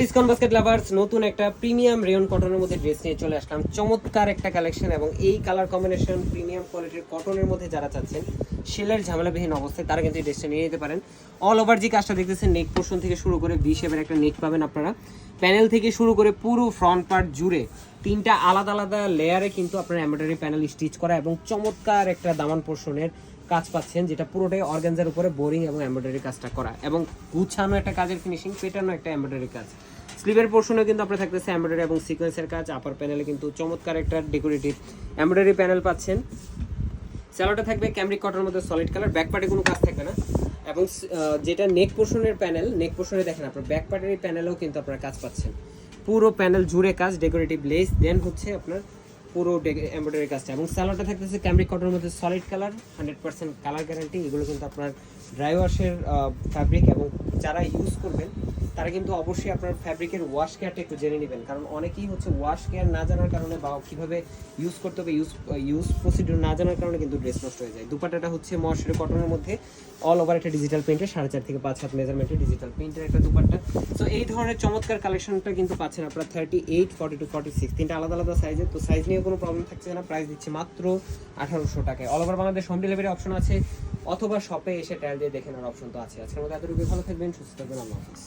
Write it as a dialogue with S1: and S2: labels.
S1: Discount basket lovers নতুন একটা premium rayon কটনের মধ্যে ড্রেস নিয়ে চলে আসলাম। চমৎকার একটা কালেকশন এবং এই কালার কম্বিনেশন প্রিমিয়াম কোয়ালিটির কটনের মধ্যে যারা চাচ্ছেন সেলের ঝামেলাবিহীন অবস্থায় তারা কিন্তু এই ড্রেসটা নিয়ে যেতে পারেন। অল ওভার যে কাজটা দেখতেছেন নেক পোর্শন থেকে শুরু করে ভি শেপের একটা নেক পাবেন আপনারা, প্যানেল থেকে শুরু করে পুরো ফ্রন্ট পার্ট জুড়ে তিনটা আলাদা আলাদা লেয়ারে কিন্তু আপনার এমব্রয়ডারি প্যানেল স্টিচ করা এবং চমৎকার একটা দামান পোর্শনের কাজ পাচ্ছেন, যেটা পুরোটাই অর্গানজার উপরে বোরিং এবং এমব্রয়ডারি কাজটা করা এবং গুছানো একটা কাজের ফিনিশিং, পেটানো একটা এমব্রয়ডারি কাজ। স্লিভের পোর্শনে কিন্তু আপনার থাকতেছে এমব্রয়ডারি এবং সিকোয়েন্সের কাজ। আপার প্যানেলে কিন্তু চমৎকার একটা ডেকোরেটিভ এমব্রয়ডারি প্যানেল পাচ্ছেন। স্যালোটা থাকবে ক্যামরিক কটনের মধ্যে সলিড কালার, ব্যাক পার্টে কোনো কাজ থাকবে না। এবং যেটা নেক পোর্শনের প্যানেল, নেক পোর্শনে দেখেন আপনার ব্যাক পার্টের এই প্যানেলেও কিন্তু আপনারা কাজ পাচ্ছেন, পুরো প্যানেল জুড়ে কাজ, ডেকোরেটিভ লেস, দেন হচ্ছে আপনার পুরো এমব্রয়ডারি কাজটা। এবং স্যালোটা থাকতেছে ক্যামরিক কটনের মধ্যে সলিড কালার, 100% কালার গ্যারান্টি। এগুলো কিন্তু আপনার ড্রাই ওয়াশের ফ্যাব্রিক এবং যারা ইউজ করবেন তারা কিন্তু অবশ্যই আপনার ফ্যাব্রিকের ওয়াশ কেয়ারটা একটু জেনে নেবেন, কারণ অনেকেই হচ্ছে ওয়াশ কেয়ার না জানার কারণে বা কীভাবে ইউজ করতে হবে ইউজ প্রসিডিউর না জানার কারণে কিন্তু ড্রেস নষ্ট হয়ে যায়। দুপাট্টাটা হচ্ছে ময়শ্চারি কটনের মধ্যে অল ওভার একটা ডিজিটাল প্রিন্টের 4.5 থেকে 5 হাত মেজারমেন্টের ডিজিটাল প্রিন্টের একটা দুপাট্টা। সো এই ধরনের চমৎকার কালেকশনটা কিন্তু পাচ্ছেন আপনারা 38, 42, 46 তিনটা আলাদা আলাদা সাইজে। তো সাইজ নিয়ে কোনো প্রবলেম থাকছে না, প্রাইস দিচ্ছে মাত্র 1800 টাকায়। All over Bangladesh home delivery option আছে, অথবা শপে এসে ট্রায়াল দিয়ে দেখে নেওয়ার অপশন তো আছে। আজকের মধ্যে এতটুকু, ভালো থাকবেন, সুস্থ থাকবেন, আল্লাহ হাফেজ।